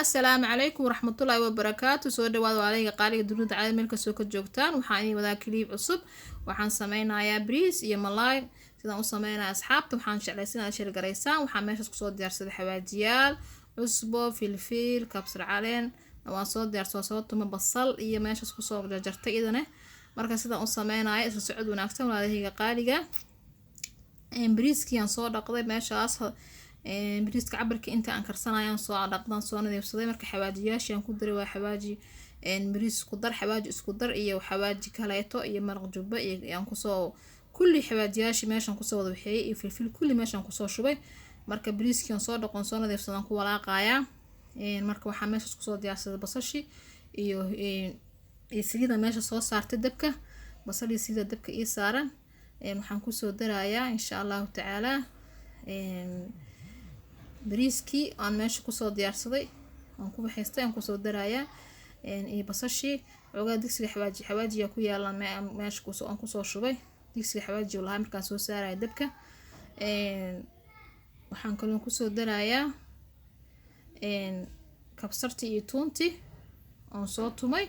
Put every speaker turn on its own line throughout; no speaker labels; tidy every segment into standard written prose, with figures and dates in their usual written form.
السلام عليكم ورحمة الله وبركاته. soo dhawaad walaaliga qaaliga dunida caalami meel kastoo ka joogtaan. waxaan idin wadaa clip cusub. waxaan sameynayaa bariis iyo malaay. sidaan u sameynayaa asxaabta waxaan jeclaysan inaad shir garaysaan. waxaan meeshaas ku soo diyaarsaday xawaajiyaal, cusbo, filfil, kabsar caleen. waan soo diyaarsaday soo tuma basal iyo meeshaas ku soo jarjartay idane. marka sidaan u sameynayaa isla socod wanaagsan walaaliga qaaliga. bariiskii aan soo dhaqday meeshaas bariiska cabarka inta aan karsanayaan soo dhaqdan soo nadiifsaday. marka xawaajiyaasha aan ku daray waa xawaaji bariis isku dar, xawaaji isku dar iyo xawaaji kaleeto iyo maraq jubba iyo aan ku soo kulli xawaajiyaasha meeshan ku soo wada waxeeyay iyo filfil kulli meeshan ku soo shubay. marka bariiskii aan soo dhaqon soo nadiifsadan ku walaaqayaa. marka waxaan meeshaas ku soo diyaarsaday basashi iyo saliida meesha soo saartay dabka. basal iyo saliida dabka ii saaran. waxaan ku soo darayaa insha Allah taala bariiskii aan meesha ku soo diyaarsaday aan ku waxaystay aan ku soo darayaa iyo basashi ogaa digsiga xawaaji ku yaala meesha ku soo aan ku soo shubay digsiga xawaaji lahaa markaan soo saaray dabka. waxaan kaloo ku soo darayaa kabsarti iyo tuunti aan soo tumay.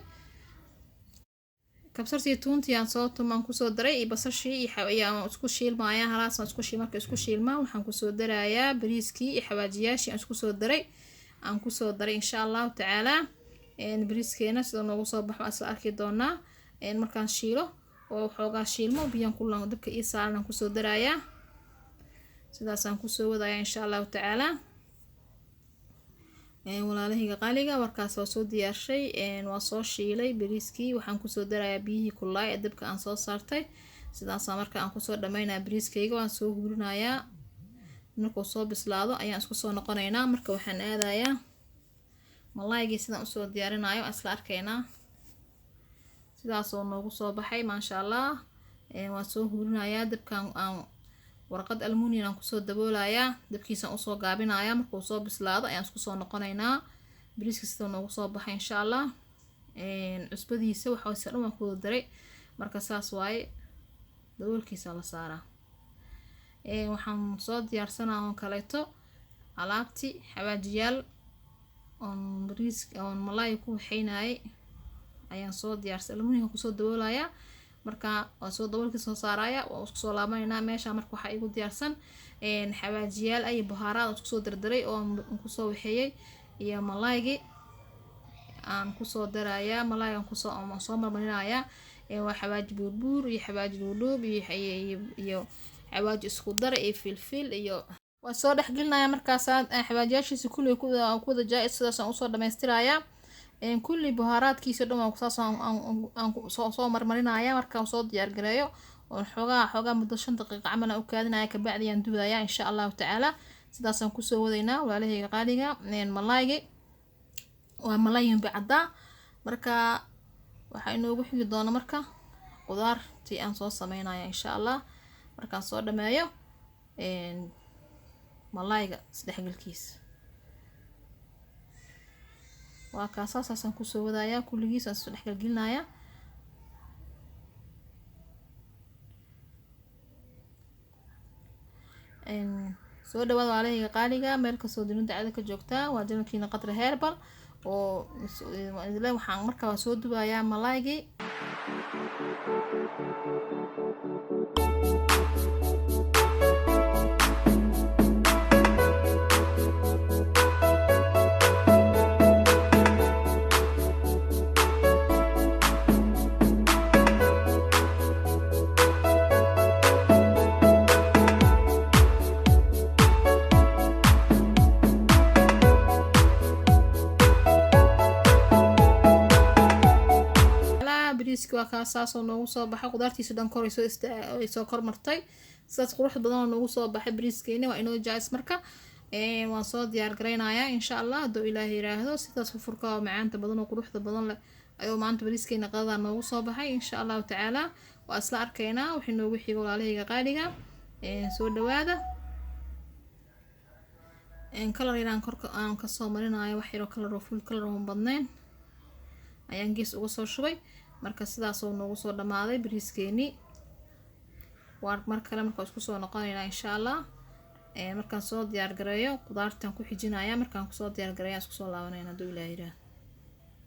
kabsartii tuuntii aan soo tumaan ku soo daray iyo basashii iyo aan isku shiilmaaya halaas aan isku shiil marka isku shiilmaa waxaan ku soo darayaa bariiskii iyo xawaajiyaashii aan isku soo daray insha Allah taala. bariiskeena sida noogu soo baxo asla arki doonaa. markaan shiilo oo xoogaa shiilmo biyaan kullan dabka ii saaran aan ku soo darayaa. sidaas aan ku soo wadayaa insha Allah taala. walaalihiga qaaliga warkaas waa soo diyaarshay waa soo shiilay bariiskii waxaan ku soo darayaa biyihii kullaay ee dabka aan soo saartay. sidaas marka aan ku soo dhameynaa bariiskayga waan soo hurinayaa. markuu soo bislaado ayaan isku soo noqonaynaa. marka waxaan aadayaa malaayga sidaan u soo diyaarinayo asla arkaynaa. sidaas oo noogu soo baxay maasha Allah. waan soo hurinayaa dabkan aan warqad aluminium aan ku soo daboolayaa dabkiisa u soo gaabinayaa. markuu soo bislaado ayaan isku soo noqonaynaa. bariiska sida noogu soo baxay insha Allah. cusbadiisa waxa dhan waan ku daray. marka saas waaye daboolkiisa la saaraa. waxaan soo diyaarsanaa oo kaleeto alaabti xawaajiyaal on bariis on malaay ku waxaynay ayaan soo diyaarsaday aluminium ku soo daboolayaa. marka waa soo daboolkiisa soo saaraya waa isku soo laabaynaa meesha. marka waxa igu diyaarsan xawaajiyaal ay bahaaraad isku soo dardaray oo aan ku soo waxeeyay iyo malaaygi aan ku soo darayaa. malaay aan ku soo marmarinayaa. waa xawaaji buurbuur iyo xawaaji dhuudhuub iyo xawaaji isku dar iyo filfil iyo waa soo dhaxgelinayaa. markaas xawaajiyaashiisa kulli ku wada jaay sidaas aan u soo dhameystirayaa. kulli bahaaraadkiisa dhan aan soo marmarinayaa. markaan soo diyaar gareeyo oo xoogaa muddo 5 daqiiqo camal aan u kaadinayaa ka bacdi aan dubayaa insha Allah taala. sidaas aan ku soo wadaynaa walaalihiga qaaliga. malaayga waa malaay bacda. marka waxa inoogu xigi doona marka qudaartii aan soo sameynaya insha Allah. markaan soo dhameeyo malaayga isdhexgalkiisa waa kaasaasan ku soo wadayaa kulligiis aan soo dhexgalgelinayaa. soo dhawaad walaalihiga qaaliga meel kastoo dunida caalami ka joogtaa. waa janalkiina Qadra Herbal oo waxaan markaa soo dubayaa malaaygi. bariiska waa kaasoo noogu soo baxay qudaartiisa dhan kor ay soo kormartay. sidaas qurux badan oo noogu soo baxay bariiskeena waa inoo jaayis. marka waan soo diyaar gareynayaa insha Allah hadduu Ilaahay yiraahdo. sidaas furka oo macaanta badan oo quruxda badan leh ayuu maanta bariiskeena qadada noogu soo baxay insha Allah taala. waa isla arkaynaa wixii noogu xigo walaalihiga qaaliga. soo dhawaada. color yaraan korka aan ka soo marinayo wax yar oo color full color oo badnayn ayaan gees uga soo shubay. marka sidaas oo noogu soo dhamaaday bariiskeeni. waa mar kale marka isku soo noqonaynaa insha Allah. markaan soo diyaar gareeyo qudaartan ku xijinayaa markaan kusoo diyaar gareeyo isku soo laabanayna haduu Ilaahay yiraahdo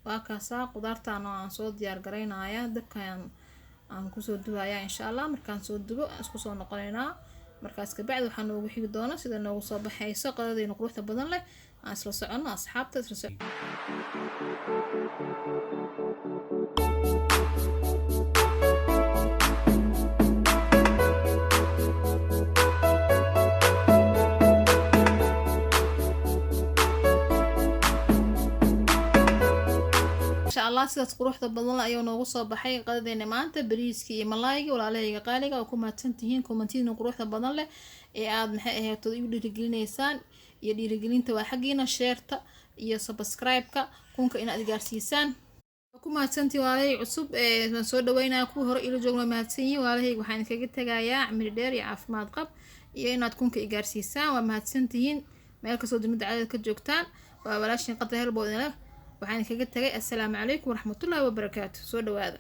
waa kaasa qudaartan aan soo diyaar gareynayaa dabkan aan kusoo dubayaa insha Allah markaan soo dubo isku soo noqonaynaa markaas ka bacdi waxaan ugu xigi doonaa sida noogu soo baxayso qadadayna quruxda badan leh aan isla socono asxaabta isla socono الله sidaas quruxda badan ayuu noogu soo baxay qadadeena maanta bariiski iyo malaayga walaalahayga qaaliga oo ku maadsantihiin commentiina quruxda badan leh ee aad maxay ahayd u dhiirigelinaysan iyo dhiirigelinta waa xaqiina share-ta iyo subscribe-ka kunka inaad gaarsiisaan ku maadsantii walaalahayga cusub ee soo dhaweynaa ku hore ila joogno maadsanyiin walaalahayga waxaan kaga tagayaa cimri dheer iyo caafimaad qab iyo inaad kunka gaarsiisaan waa maadsantihiin meel kastoo dunida caalamka ka joogtaan waa walaashin qadar helboodina leh waxaan kaga tagay assalaamu calaykum waraxmatullaahi wabarakaatuh soo dhawaada